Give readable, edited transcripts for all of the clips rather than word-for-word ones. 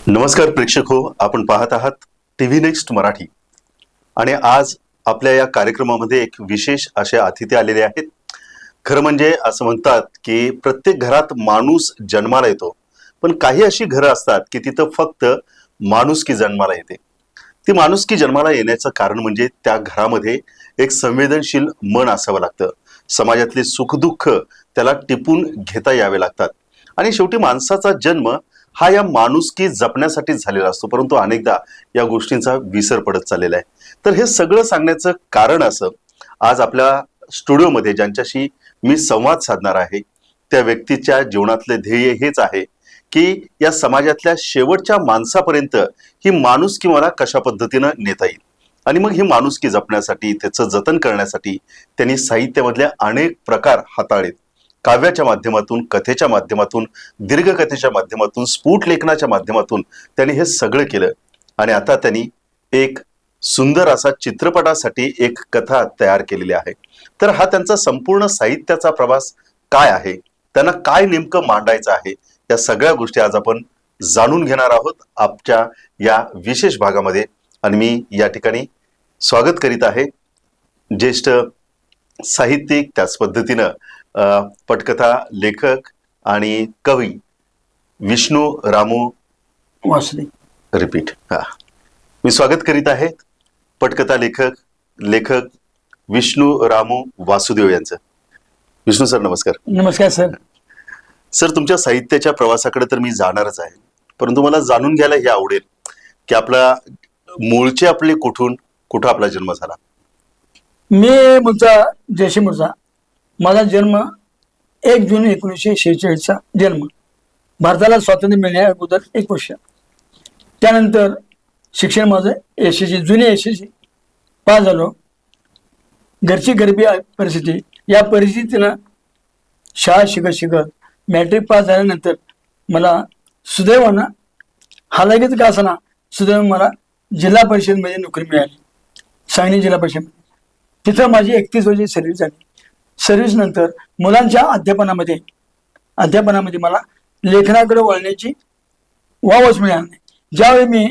नमस्कार प्रेक्षक हो, आपण पाहत आहात टीव्ही नेक्स्ट मराठी. आणि आज आपल्या या कार्यक्रमामध्ये एक विशेष असे अतिथी आलेले आहेत. खरं म्हणजे असं म्हणतात की प्रत्येक घरात माणूस जन्माला येतो, पण काही अशी घरं असतात की तिथं फक्त माणुसकी जन्माला येते. ती माणुसकी जन्माला येण्याचं कारण म्हणजे त्या घरामध्ये एक संवेदनशील मन असावं लागतं. समाजातले सुखदुःख त्याला टिपून घेता यावे लागतात. आणि शेवटी माणसाचा जन्म हा या माणुसकी जपण्यासाठी झालेला असतो, परंतु अनेकदा या गोष्टींचा विसर पडत चाललेला आहे. तर हे सगळं सांगण्याचं कारण असं, आज आपल्या स्टुडिओमध्ये ज्यांच्याशी मी संवाद साधणार आहे त्या व्यक्तीच्या जीवनातले ध्येय हेच आहे की या समाजातल्या शेवटच्या माणसापर्यंत ही माणुसकी मला कशा पद्धतीनं नेता येईल. आणि मग ही माणुसकी जपण्यासाठी, त्याचं जतन करण्यासाठी त्यांनी साहित्यामधले अनेक प्रकार हाताळलेत. काव्याच्या माध्यमातून, कथेच्या माध्यमातून, दीर्घकथेच्या माध्यमातून, स्फुट लेखनाच्या माध्यमातून त्यांनी हे सगळं केलं. आणि आता त्यांनी एक सुंदर असा चित्रपटासाठी एक कथा तयार केलेली आहे. तर हा त्यांचा संपूर्ण साहित्याचा प्रवास काय आहे, त्यांना काय नेमकं मांडायचं आहे, या सगळ्या गोष्टी आज आपण जाणून घेणार आहोत आजच्या या विशेष भागामध्ये. आणि मी या ठिकाणी स्वागत करीत आहे ज्येष्ठ साहित्यिक, त्याच पद्धतीनं पटकथा लेखक आणि कवी विष्णू रामू वासुदेव. रिपीट. मी स्वागत करीत आहे पटकथा लेखक विष्णू रामू वासुदेव यांचं. विष्णू सर नमस्कार. नमस्कार सर. सर, तुमच्या साहित्याच्या प्रवासाकडे तर मी जाणारच आहे, परंतु मला जाणून घ्यायला हे आवडेल की आपला मूळचे आपले कुठं आपला जन्म झाला. मी मूळचा जयसिंगपूरचा. माझा जन्म 1 जून 1946 जन्म. भारताला स्वातंत्र्य मिळण्या अगोदर 1 वर्ष. त्यानंतर शिक्षण माझं एसएससी, जुने एसएससी पास झालो. घरची गरिबी परिस्थिती, या परिस्थितीनं शाळा शिकत मॅट्रिक पास झाल्यानंतर मला सुदैवानं, हालाकीच का असना, सुदैवानं मला जिल्हा परिषदमध्ये नोकरी मिळाली, सांगली जिल्हा परिषद. तिथं माझी 31 वर्षाची सर्व्हिस झाली. सर्व्हिस नंतर मुलांच्या अध्यापनामध्ये मला लेखनाकडे वळण्याची वावच मिळाली नाही. ज्यावेळी मी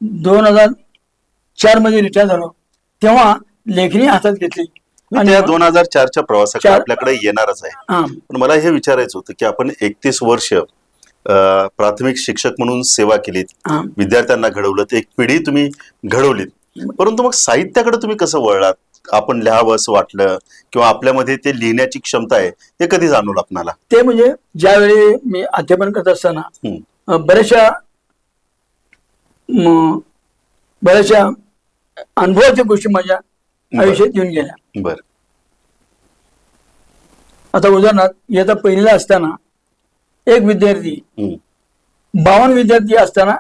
2004 मध्ये रिटायर झालो, तेव्हा लेखनी हातात घेतली. आणि 2004च्या प्रवासाकडे आपल्याकडे येणारच आहे. पण मला हे विचारायचं होतं की आपण 31 वर्ष प्राथमिक शिक्षक म्हणून सेवा केलीत, विद्यार्थ्यांना घडवलं, एक पिढी तुम्ही घडवलीत, परंतु मग साहित्याकडे तुम्ही कसं वळलात? आपण लिहावं असं वाटलं किंवा आपल्यामध्ये ते लिहिण्याची क्षमता आहे हे कधी जाणवलं आपणाला? ते म्हणजे ज्यावेळी मी अध्यापन करत असताना बऱ्याचशा अनुभवाच्या गोष्टी माझ्या आयुष्यात येऊन गेल्या. बर. आता उदाहरणार्थ, इयत्ता पहिलीला असताना एक विद्यार्थी, 52 विद्यार्थी असताना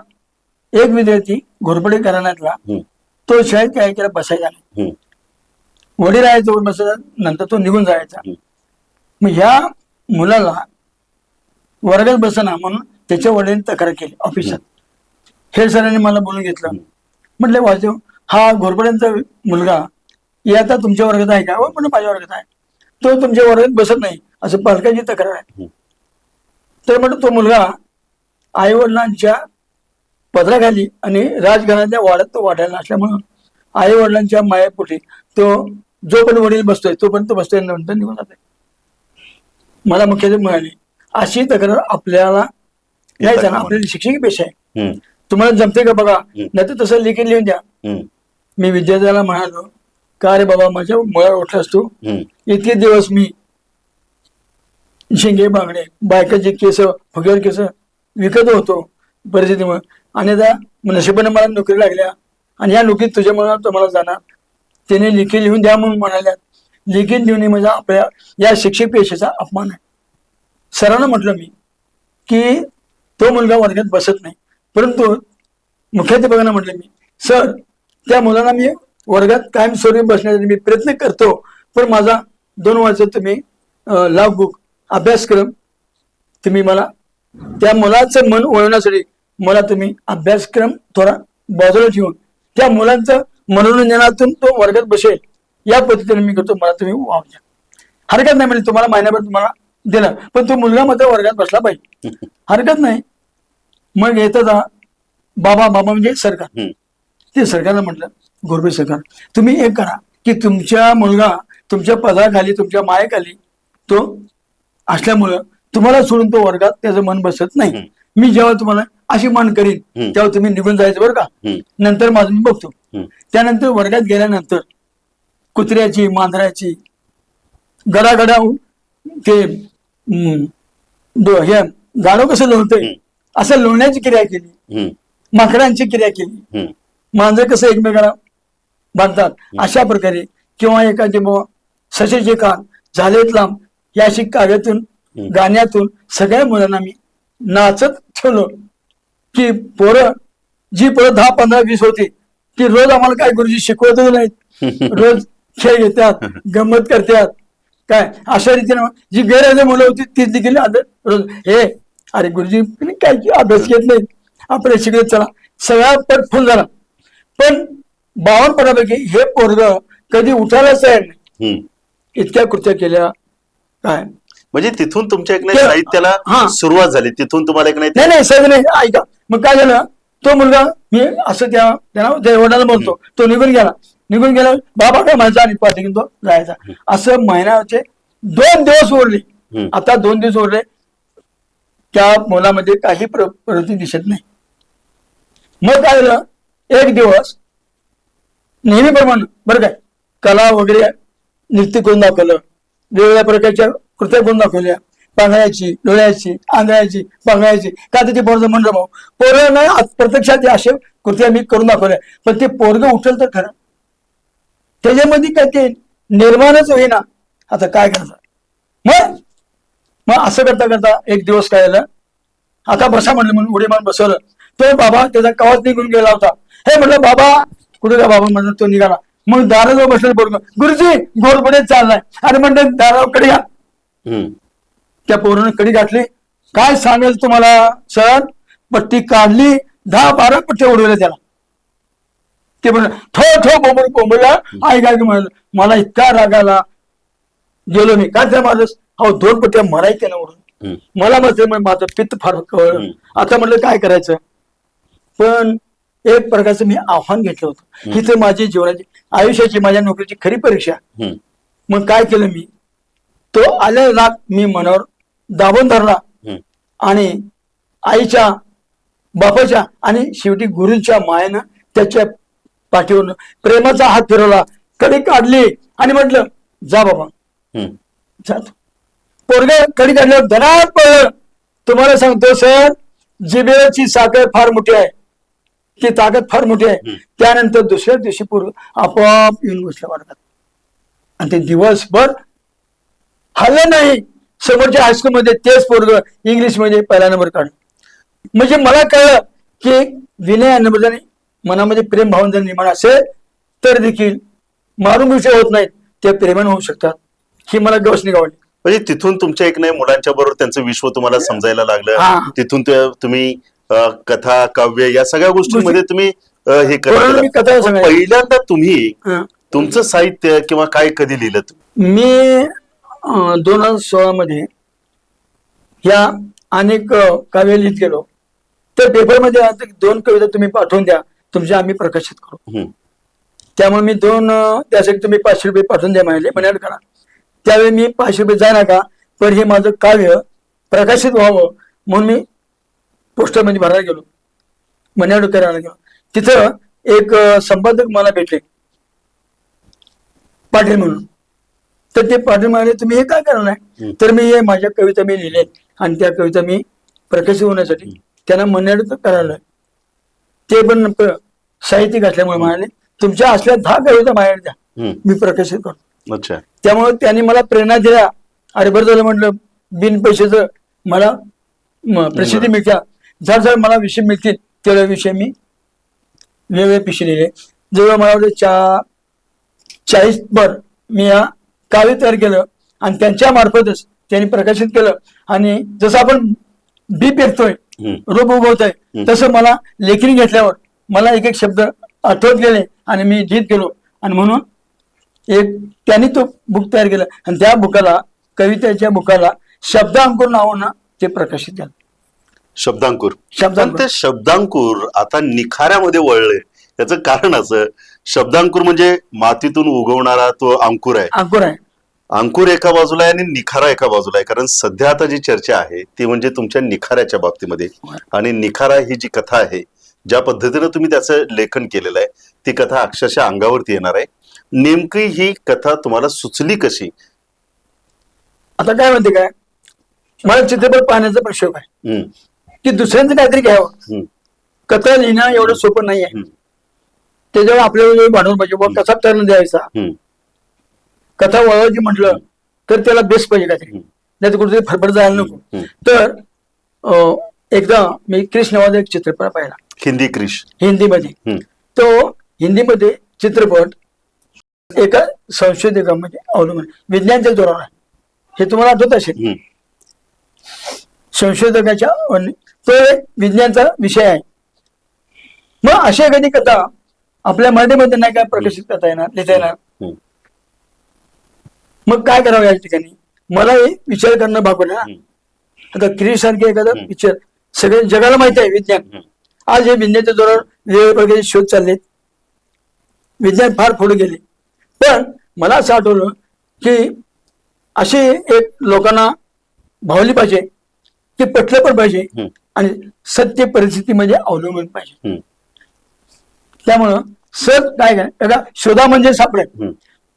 एक विद्यार्थी घोरपडे घराण्यातला, तो शाळेत काय केला, बसायचा नाही. वडील आहे जवळ बसायचा, नंतर तो निघून जायचा. मग ह्या मुलाला वर्गात बसना म्हणून त्याच्या वडिलांनी तक्रार केली ऑफिसात. हेड सरांनी मला बोलून घेतलं. म्हटलं, वाजव, हा घोरपड्यांचा मुलगा आता तुमच्या वर्गात आहे का? पण माझ्या वर्गात आहे. तो तुमच्या वर्गात बसत नाही असं पालकांची तक्रार आहे. तर म्हटलं, तो मुलगा आई वडिलांच्या पदराखाली आणि राजघराण्याच्या वाड्यात तो वाढायला असल्यामुळं आई वडिलांच्या मायापोटी तो जोपर्यंत वडील बसतोय तोपर्यंत बसतोय, नंतर निघून जातोय. मला मुख्याध्यापक म्हणाले, अशी तक्रार आपल्याला घ्यायचा ना, आपल्याला शिक्षकी पेशा आहे, तुम्हाला जमते का बघा, नाही तर तसं लेखी लिहून द्या. मी विद्यार्थ्याला म्हणालो, का रे बाबा, माझ्या मुळावर उठलास तू? इतके दिवस मी शिंगे बांगडे, बायकाचे केस, फुग्यावर केस विकत होतो परिस्थितीमुळे, आणि आता नशिबाने मला नोकरी लागल्या, आणि या नोकरीत तुझ्यामुळे तुम्हाला जाणार, त्याने लिखी लिहून द्या म्हणून म्हणाल्या. लिखित लिहून म्हणजे आपल्या या शिक्षक पेशेचा अपमान आहे. सरांना म्हटलं मी की तो मुलगा वर्गात बसत नाही, परंतु मुख्याध्यापकांना म्हटलं मी, सर, त्या मुलांना मी वर्गात कायमस्वरूपी बसण्यासाठी मी प्रयत्न करतो, पण माझा 2 वर्ष तुम्ही लॉगबुक अभ्यासक्रम तुम्ही मला, त्या मुलाचं मन वळवण्यासाठी मला तुम्ही अभ्यासक्रम थोडा बाजूला ठेवून त्या मुलांचं मनोरंजनातून तो वर्गात बसेल या पद्धतीने मी करतो, मला तुम्ही वाव द्या. हरकत नाही म्हणजे तुम्हाला महिन्याभर तुम्हाला दिलं, पण तो मुलगा मात्र वर्गात बसला पाहिजे. हरकत नाही. मग येतात बाबा बाबा म्हणजे सरकार. हम्म. ते सरकारला म्हटलं, घोरपडे सरकार तुम्ही एक करा की तुमच्या मुलगा तुमच्या पदाखाली तुमच्या मायेखाली तो असल्यामुळं तुम्हाला सोडून तो वर्गात त्याचं मन बसत नाही. मी जेव्हा तुम्हाला अशी मान करीन तेव्हा तुम्ही निघून जायचं बरं का, नंतर माझं मी बघतो. त्यानंतर वर्गात गेल्यानंतर कुत्र्याची मांजराची गडागडा ते हे गाडो कसं लोणतंय असं लोण्याची क्रिया केली, माकडांची क्रिया केली, मांजर कसं एकमेकाला बांधतात अशा प्रकारे, किंवा एखादे ससेचे कान झालेत लांब या अशी काव्यातून गाण्यातून सगळ्या मुलांना मी नाचत ठेवलं की पोरं जी पोरं 10, 15, 20 होती ती रोज आम्हाला काय गुरुजी शिकवतच नाहीत, रोज खेळ घेतात, गंमत करतात काय अशा रीतीने जी गैरहजर मुलं होती ती देखील रोज हे अरे गुरुजी काय अभ्यास घेत नाहीत, आपण शिकत चला, सगळा पट फुल झाला. पण 52 पटापैकी हे पोरग कधी उठायलाच तयार नाही, इतक्या कृत्या केल्या काय. म्हणजे तिथून तुमच्या एक नाही साहित्याला सुरुवात झाली, तिथून तुम्हाला एक नाही नाही सगळं नाही. ऐका मग काय झालं, तो मुलगा मी असं त्यांना वडिलांना बोलतो, तो निघून गेला बाबा काय माझा आणि पाठी घेऊन तो जायचा. असं महिन्याचे 2 दिवस उरले, आता 2 दिवस उरले, त्या मुलामध्ये काही प्रवृत्ती दिसत नाही. मग काय झालं, एक दिवस नेहमीप्रमाणे बरं काय कला वगैरे नृत्य करून दाखवलं, वेगवेगळ्या प्रकारच्या कृत्या करून दाखवल्या, पांगळ्याची, डोळ्याची, आंधळ्याची, पांगळ्याची, का ते पोरग म्हणलं भाऊ पोरं नाही प्रत्यक्षात असे कृत्या मी करून दाखवल्या, पण ते पोरग उठल तर खरं त्याच्यामध्ये काय ते निर्माणच होईना. आता काय करायचं, मग असं करता करता एक दिवस काय झालं, आता बसा म्हणलं म्हणून उडी मारून बसवलं. तो बाबा त्याचा कवाच निघून गेला होता. हे म्हटलं बाबा कुठे का बाबा म्हणलं, तो निघाला. मग दाराजवळ बसलं पोरग, गुरुजी घोरपडे चाललाय. अरे म्हणलं दाराकडे घ्या. त्या पोरानं कडी घातली, काय सांगेल तुम्हाला सर, पट्टी काढली, 10-12 पट्ट्या उडवल्या त्याला. ते म्हणलं ठो बोंबला काय म्हणलं, मला इतका राग आला, गेलो मी काय त्या माझं 2 पट्ट्या मराय त्यानं उडून. मला माझं पित्त फार कळलं. आता म्हटलं काय करायचं, पण एक प्रकारचं मी आव्हान घेतलं होतं, ही तर माझी जीवनाची आयुष्याची माझ्या नोकरीची खरी परीक्षा. मग काय केलं मी, तो आलेला राग मी मनावर दाबून धरला आणि आईच्या बापाच्या आणि शेवटी गुरुंच्या मायेनं त्याच्या पाठीवरून प्रेमाचा हात फिरवला, कडी काढली आणि म्हटलं जा बाबा जातो. पोरग कडी काढल्यावर धनात पडलं. तुम्हाला सांगतो सर, जिभेची साखर फार मोठी आहे, ती ताकद फार मोठी आहे. त्यानंतर दुसऱ्या दिवशी पोरग आपोआप येऊन बसल्या वर्गात आणि ते दिवसभर हल्लं नाही. समोरच्या हायस्कूलमध्ये तेच पोरग इंग्लिश मध्ये 1ला नंबर काढ. म्हणजे मला कळलं की विनय नंबरने मनामध्ये प्रेम भावना जर निर्माण असेल तर देखील मारून विषय होत नाहीत, ते प्रेमाने होऊ शकतात. ही मला गवसणी गावली. म्हणजे तिथून तुमच्या एक नाही मुलांच्या बरोबर त्यांचं विश्व तुम्हाला समजायला लागलं. तिथून तुम्ही कथा काव्य या सगळ्या गोष्टींमध्ये तुम्ही हे करा. पहिल्यांदा तुम्ही तुमचं साहित्य किंवा काय कधी लिहिलं तुम्ही? मी 2016 मध्ये या अनेक काव्य लिहित गेलो. तर पेपरमध्ये 2 कविता तुम्ही पाठवून द्या, तुमच्या आम्ही प्रकाशित करू. त्यामुळे मी त्यासाठी तुम्ही 500 रुपये पाठवून द्या म्हणाले करा. त्यावेळी मी 500 रुपये जाय नका, पण हे माझं काव्य प्रकाशित व्हावं म्हणून मी पोस्टरमध्ये भरायला गेलो, मन्याड करायला गेलो. तिथं एक संपादक मला भेटले, पाटील म्हणून. तर ते पाटील म्हणाले तुम्ही हे काय करणार आहे? तर मी हे माझ्या कविता मी लिहिले आणि त्या कविता मी प्रकाशित होण्यासाठी त्यांना मन्याड करायला. ते पण साहित्यिक असल्यामुळे म्हणाले तुमच्या असल्या 10 कविता माझ्याकडे द्या, मी प्रकाशित करतो. अच्छा. त्यामुळे त्यांनी मला प्रेरणा दिल्या. अरे बरं झालं म्हटलं, बिन पैशाचं मला प्रसिद्धी मिळत्या, जर मला विषय मिळतील तेवढ्या विषय मी वेगवेगळे पिशे लिहिले. जवळ मला वाटतं 40 भर मी या काव्य तयार केलं आणि त्यांच्या मार्फतच त्यांनी प्रकाशित केलं. आणि जसं आपण बी पेरतोय, रोप उगवतोय, तसं मला लेखणी घेतल्यावर मला एक शब्द आठवत गेले आणि मी लिहित गेलो. आणि म्हणून त्यांनी तो बुक तयार केला आणि त्या बुकाला, कवितेच्या बुकाला शब्दांकुर नावानं ते प्रकाशित झालं. शब्दांकुर. पण शब्दांकुर. ते शब्दांकुर आता निखाऱ्यामध्ये वळले, त्याचं कारण असं, शब्दांकुर म्हणजे मातीतून उगवणारा तो अंकुर आहे. अंकुर आहे. अंकुर एका बाजूला आहे आणि निखारा एका बाजूला आहे. कारण सध्या आता जी चर्चा आहे ती म्हणजे तुमच्या निखाऱ्याच्या बाबतीमध्ये. आणि निखारा ही जी कथा आहे, ज्या पद्धतीनं तुम्ही त्याचं लेखन केलेलं आहे, ती कथा अक्षरशः अंगावरती येणार आहे. नेमकी ही कथा तुम्हाला सुचली कशी? आता काय म्हणते काय, मला चित्रपट पाहण्याचा पण शौक आहे हम्म, की दुसऱ्यांचं काहीतरी घ्यावं. हम्म, कथा लिहिणं एवढं सोपं नाही आहे. हम्म, त्याच्यावर आपल्याला भांडवल पाहिजे, बुवा कसा टर्न द्यायचा, हम्म, कथा वळवायची म्हटलं तर त्याला बेस पाहिजे काहीतरी, हम्म. नाही तर कुठेतरी फडफड जायला नको. हम्म. तर एकदा मी क्रिश नावाचा एक चित्रपट पाहिला हिंदी क्रिश. हिंदीमध्ये. हम्म, तो हिंदीमध्ये चित्रपट एका संशोधकामध्ये अवलंबून, विज्ञानच्या जोरावर आहे. हे तुम्हाला आठवत असेल, हम्म, संशोधकाच्या तो एक विज्ञानचा विषय आहे. मग अशी एखादी कथा आपल्या मराठीमध्ये नाही काय प्रकाशित करता येणार, लिहिता येणार. हम्म, मग काय करावं या ठिकाणी, मला हे विचार करणं भाग पडलं ना. हम्म. आता क्रिश सारखे एखादा हम्म. पिक्चर सगळे जगाला माहिती आहे विज्ञान. हम्म. आज हे विज्ञानाच्या जोरावर वेगवेगळ्या प्रकारचे शोध चाललेत, विज्ञान फार पुढे गेले. पण मला असं आठवलं की अशी एक लोकांना भावली पाहिजे, की पटलं पण पाहिजे हम्म. आणि सत्य परिस्थितीमध्ये अवलंबून पाहिजे. हम्म. त्यामुळं सर काय काय एका शोधा म्हणजे सापडेल. हम्म.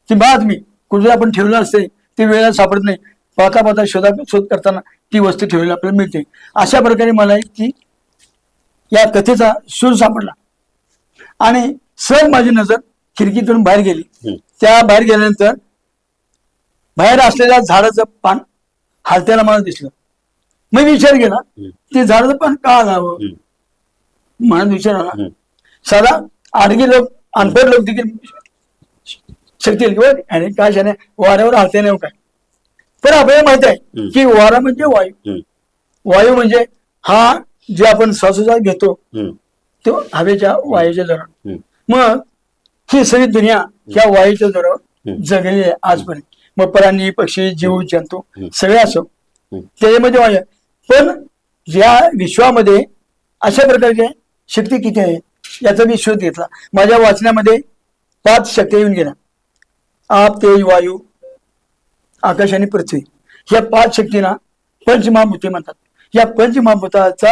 ती बातमी कुठे आपण ठेवलं असते, ती वेळेला सापडत नाही. पाहता पाहता शोध करताना ती वस्तू ठेवलेली आपल्याला मिळते. अशा प्रकारे मला ती या कथेचा सूर सापडला आणि सर माझी नजर खिडकीतून बाहेर गेली. हम्म. त्या बाहेर गेल्यानंतर बाहेर असलेल्या झाडाचं पान हालत्याला मला दिसलं. मी विचार केला, ते झाडाचं पान का हलावं. हम्म. मनात विचार आला, हम्म. साधा आडगी लोक, अनपढ लोक देखील शकतील किंवा आणि काय शाने वाऱ्यावर हालते नाही काय. पण आपल्याला माहित आहे की वारा म्हणजे वायू. हम्म. वायू म्हणजे हा जे आपण श्वासोच्छ्वास घेतो हम्म. तो हवेच्या वायूच्या जोरावर. हम्म. मग ही सगळी दुनिया या वायूच्या जोरावर जगलेली आहे आजपर्यंत. मग प्राणी, पक्षी, जीव जंतू सगळे असो, त्याच्यामध्ये वायू आहे. पण या विश्वामध्ये अशा प्रकारच्या शक्ती किती आहे याचा मी शोध घेतला. माझ्या वाचण्यामध्ये 5 शक्ती येऊन गेल्या. आप, तेज, वायू, आकाश आणि पृथ्वी. या 5 शक्तींना पंचमहाभूते म्हणतात. या पंचमहाभूताचा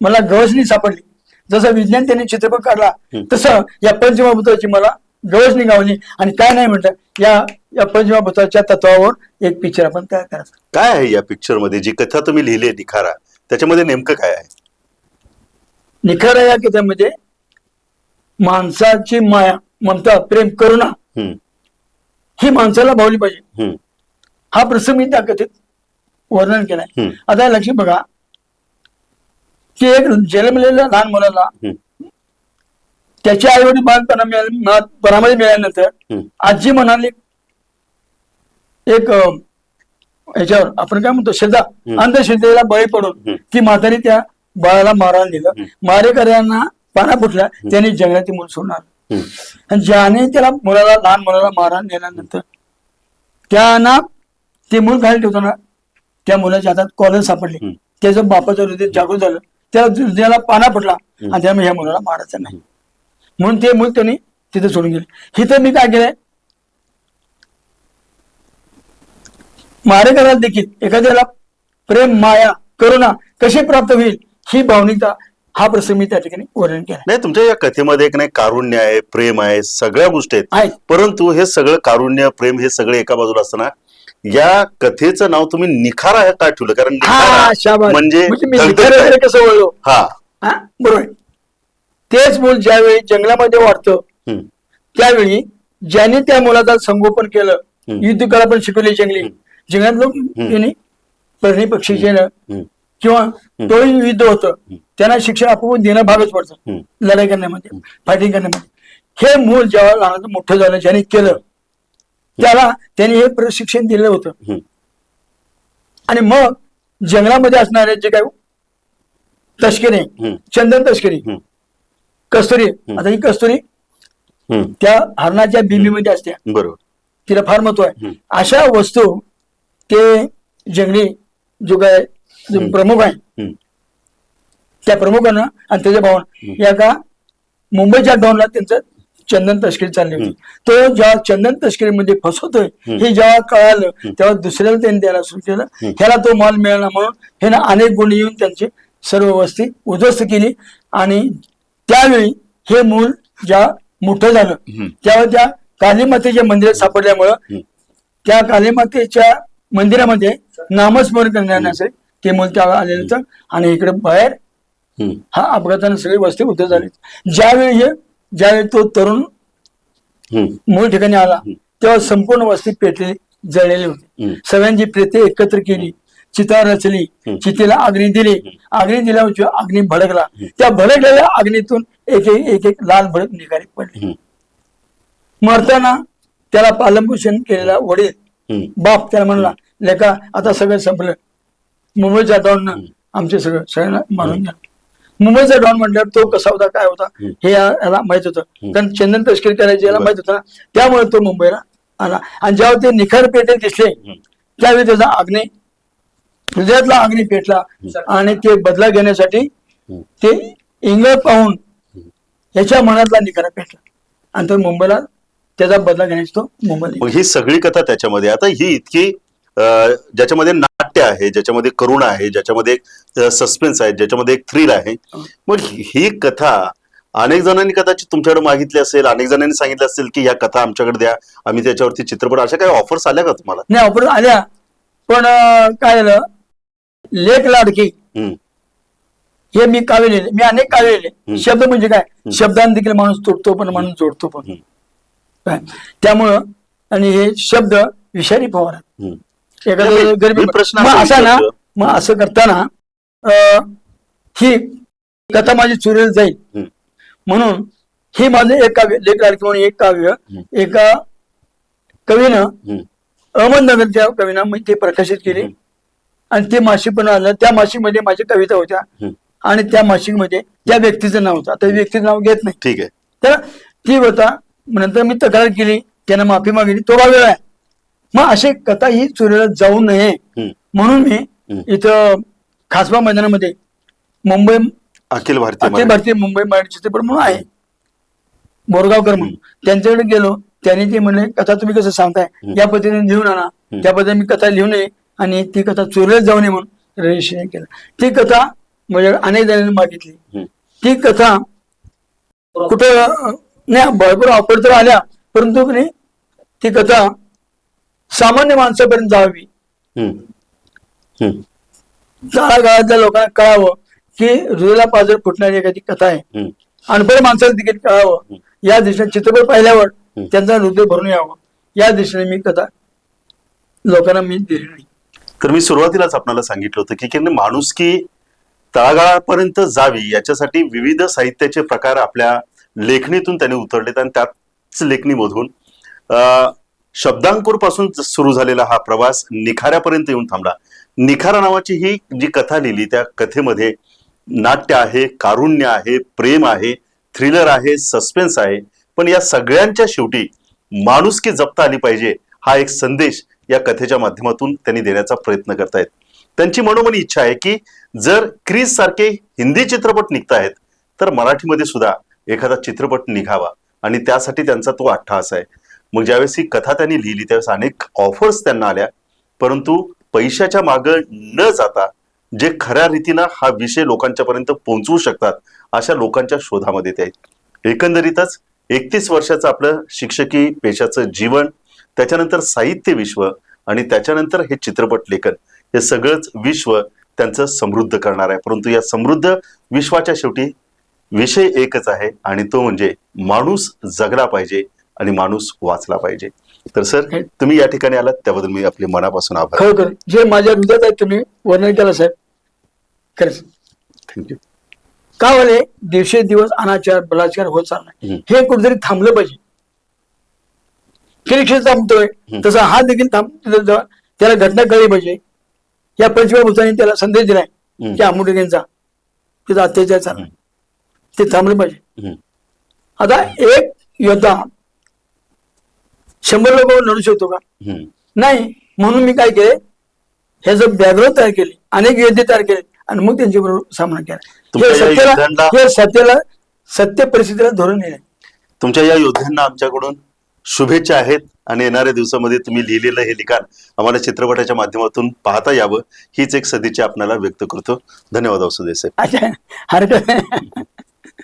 मला गवसणी सापडली. जसं विज्ञान त्यांनी चित्रपट काढला तसं या पंचमहाभूताची मला गवसणी गावली. आणि काय नाही म्हणतात, या पंचमहाभूताच्या तत्वावर एक पिक्चर आपण तयार करायचा. काय आहे या पिक्चर मध्ये जी कथा तुम्ही लिहिली आहे निखारा, त्याच्यामध्ये नेमकं काय आहे? निखारा या कथेमध्ये माणसाची माया, ममता, प्रेम, करुणा हम्म. ही माणसाला भावली पाहिजे. हम्म. हा प्रसंग मी त्या कथेत वर्णन केलाय. हम्म. आता लक्ष बघा की एक जन्मलेल्या लहान मुलाला त्याचे आई वडील बालपणामध्ये मिळाल्यानंतर आजी म्हणाली, एक याच्यावर आपण काय म्हणतो श्रद्धा, अंधश्रद्धेला बळी पडून ती म्हातारी त्या बाळाला मारायला दिलं. मारेकऱ्यांना पाना फुटला, त्याने जंगलातील मूल सोडणार. आणि ज्याने त्याला लहान मुलाला मारहाण दिल्यानंतर त्यांना ते मूल खाली ठेवताना त्या मुलाच्या हातात कॉलर सापडले. त्याचं बापाचं हृदय जागृत झालं, त्या हृदयाला पाना फुटला आणि त्यामुळे ह्या मुलाला मारायचं नाही म्हणून ते मूल त्यांनी तिथे सोडून गेले. हिथं मी काय केलंय, मारेकऱ्याला देखील एखाद्याला प्रेम, माया, करुणा कशी प्राप्त होईल ही भावनिकता, हा प्रसंग मी त्या ठिकाणी वर्णन केला. नाही, तुमच्या या कथेमध्ये एक नाही कारुण्य आहे, प्रेम आहे, सगळ्या गोष्टी आहेत. आहेत. परंतु हे सगळं कारुण्य, प्रेम हे सगळे एका बाजूला असताना या कथेचं नाव तुम्ही निखारा का ठेवलं? कारण निखारा म्हणजे मी निखाऱ्याकडे कसं वळलो. हा, बरोबर. तेच मूल ज्यावेळी जंगलामध्ये वाढतं त्यावेळी ज्याने त्या मुलाचं संगोपन केलं, युद्ध कला पण शिकवली जंगलात लोक त्यांनी प्राणी पक्षीचे किंवा तो युद्ध होतं, त्यांना शिक्षण आपोआप देणं भागच पडतं लढाई करण्यामध्ये, फायटिंग करण्यामध्ये. हे मूल जेव्हा लहान मोठं झालं, ज्याने केलं त्याला त्यांनी हे प्रशिक्षण दिलं होतं. आणि मग जंगलामध्ये असणारे जे काही तस्करी, चंदन तस्करी, कस्तुरी, आता ही कस्तुरी त्या हरणाच्या बिंबीमध्ये असते, बरोबर, तिला फार महत्व आहे. अशा वस्तू ते जंगली जो काय जो प्रमुख आहे हम्म. त्या प्रमुखानं आणि त्याच्या भावानं या का मुंबईच्या डॉनला त्यांचं चंदन तस्करी चालली होती. तो जेव्हा चंदन तस्करीमध्ये फसवतोय हे जेव्हा कळालं तेव्हा दुसऱ्याला त्यांनी द्यायला सुरू केलं. ह्याला तो माल मिळाला म्हणून ह्यानं अनेक गुन्हे येऊन त्यांची सर्व वस्ती उद्ध्वस्त केली. आणि त्यावेळी हे मूल ज्या मोठं झालं तेव्हा त्या कालीमातेच्या मंदिरात सापडल्यामुळं त्या कालीमातेच्या मंदिरामध्ये नामस्मरण करण्यासाठी ते मूल त्यावेळी आलेलं होतं. आणि इकडे बाहेर हा अपघाताने सगळी वस्ती उद्ध्वस्त झाली. ज्यावेळी तो तरुण मूळ ठिकाणी आला तेव्हा संपूर्ण वस्ती पेटलेली जळलेली होती. सगळ्यांची प्रेते एकत्र केली, चिता रचली, चितेला अग्नी दिली. अग्नी दिल्यावर जो अग्नी भडकला त्या भडकलेल्या अग्नीतून एक एक लाल भडक निघाली पडली. मरताना त्याला पालनपोषण केलेला वडील बाप त्याला म्हणला, लेका आता सगळं संपलं, मुंबईच्या डॉननं आमचे सगळ्यांना मारून घ्या. मुंबईचा डॉन म्हटल्यावर तो कसा होता काय होता हे याला माहित होतं, कारण चंदन तस्करी करायची याला माहित होतं ना. त्यामुळे तो मुंबईला आला. आणि जेव्हा ते निखर पेटे दिसले त्यावेळी त्याचा अग्नी हृदयातला अग्नी पेटला. आणि ते बदला घेण्यासाठी ते इंग्लंड पाहून याच्या मनातला निखारा पेटला आणि तो मुंबईला त्याचा बदला घेण्याची तो मुंबईला. ही सगळी कथा त्याच्यामध्ये आता ही इतकी ज्याच्यामध्ये नाट्य आहे, ज्याच्यामध्ये करुणा आहे, ज्याच्यामध्ये सस्पेन्स आहे, ज्याच्यामध्ये एक थ्रिल आहे. मग ही कथा अनेक जणांनी कदाचित तुमच्याकडे मागितली असेल, अनेक जणांनी सांगितलं असेल की या कथा आमच्याकडे द्या, आम्ही त्याच्यावरती चित्रपट, अशा काही ऑफर्स आल्या का तुम्हाला? नाही, ऑफर आल्या, पण काय झालं, लेख लाडकी हे मी काव्य लिहिले, मी अनेक काव्य लिहिले. शब्द म्हणजे काय, शब्दांत देखील माणूस तुटतो पण माणूस जोडतो पण. त्यामुळं आणि हे शब्द विषारी फवारा एखादं गरीब प्रश्न असा ना, मग असं करताना ही कथा माझी चुरेल जाईल म्हणून हे माझं एक काव्य, लेख लाडकी म्हणून एक काव्य एका कवीनं अहमदनगरच्या कवीनं मी ते प्रकाशित केले. आणि ते मासिक पण आलं, त्या मासिक मध्ये माझ्या कविता होत्या आणि त्या मासिक मध्ये त्या व्यक्तीचं नाव होतं. आता व्यक्तीचं नाव घेत नाही, ठीक आहे. तर ती होता. नंतर मी तक्रार केली, त्यानं माफी मागितली, तो वेळ आहे. मग अशी कथा ही चुरीला जाऊ नये म्हणून मी इथं खासबा मैदानामध्ये मुंबई अखिल भारतीय मुंबई मराठी चित्रपट म्हणून आहे, बोरगावकर म्हणून, त्यांच्याकडे गेलो. त्यांनी ते म्हणले कथा तुम्ही कसं सांगताय या पद्धतीने लिहून आणा. त्या पद्धतीने मी कथा लिहून नये आणि ती कथा चोरीला जाऊ नये म्हणून रजिस्ट्रेशन केलं. ती कथा म्हणजे अनेक जणांनी मागितली. ती कथा कुठं नाही, भरपूर ऑफर तर आल्या, परंतु ती कथा सामान्य माणसापर्यंत जावी, तळागाळातल्या लोकांना कळावं की हृदयाला पाजर फुटणारी एखादी कथा आहे. अनपढ माणसाला देखील कळावं, या दिशेने चित्रपट पाहिल्यावर त्यांचा हृदय भरून यावं, या दिशेने मी कथा लोकांना मी दिली नाही. तर मी सुरुवातीलाच आपल्याला सांगितलं होतं की माणुसकी तळागाळापर्यंत जावी याच्यासाठी विविध साहित्याचे प्रकार आपल्या लेखणीतून त्यांनी उतरलेत. आणि त्याच लेखणीमधून शब्दांकुर पासून सुरू झालेला हा प्रवास निखाऱ्यापर्यंत येऊन थांबला. निखारा नावाची ही जी कथा लिहिली, त्या कथेमध्ये नाट्य आहे, कारुण्य आहे, प्रेम आहे, थ्रिलर आहे, सस्पेन्स आहे, पण या सगळ्यांच्या शेवटी माणुसकी जपता आली पाहिजे हा एक संदेश या कथेच्या माध्यमातून त्यांनी देण्याचा प्रयत्न करतायत. त्यांची मनोमनी इच्छा आहे की जर क्रिस सारखे हिंदी चित्रपट निघतायत तर मराठीमध्ये सुद्धा एखादा चित्रपट निघावा, आणि त्यासाठी त्यांचा तो अट्टहास आहे. मग ज्यावेळेस ही कथा त्यांनी लिहिली त्यावेळेस अनेक ऑफर्स त्यांना आल्या, परंतु पैशाच्या मागं न जाता जे खऱ्या रीतीनं हा विषय लोकांच्या पर्यंत पोहोचवू शकतात अशा लोकांच्या शोधामध्ये ते आहेत. एकंदरीतच 31 वर्षाचं आपलं शिक्षकी पेशाचं जीवन, त्याच्यानंतर साहित्य विश्व आणि त्याच्यानंतर हे चित्रपट लेखन, हे सगळंच विश्व त्यांचं समृद्ध करणार आहे. परंतु या समृद्ध विश्वाच्या शेवटी विषय एकच आहे आणि तो म्हणजे माणूस जगला पाहिजे आणि माणूस वाचला पाहिजे. तर सर, तुम्ही या ठिकाणी आलात त्याबद्दल मी आपले मनापासून आभार. खरोखर जे माझ्या हृदयात आहे तुम्ही वर्णन केलं साहेब, खरंच थँक्यू. का वाले दिवसेंदिवस अनाचार बलात्कार होत चाललाय, हे कुठेतरी थांबलं पाहिजे. किरीक्षण थांबतोय तसा हा देखील त्याला घटना कळली पाहिजे. या पंचमभूतांनी त्याला संदेश दिलाय की आमुटेकेंचा तिचा अत्याचार चालला, ते थांबलं पाहिजे. आता एक योद्धा 100 लोक लढू शकतो का? नाही. म्हणून मी काय केले, ह्याचं बॅकग्राऊंड तयार केले, अनेक योद्धे तयार केले आणि मग त्यांच्याबरोबर सामना केला. तुमच्या या योद्ध्यांना- सत्य परिस्थितीला धरून नेले. तुमच्या या योद्ध्यांना आमच्याकडून शुभेच्छा आहेत आणि येणाऱ्या दिवसामध्ये तुम्ही लिहिलेलं हे लिखाण आम्हाला चित्रपटाच्या माध्यमातून पाहता यावं हीच एक सदिच्छा आपल्याला व्यक्त करतो. धन्यवाद वासुदेव साहेब. अच्छा, हरकत नाही.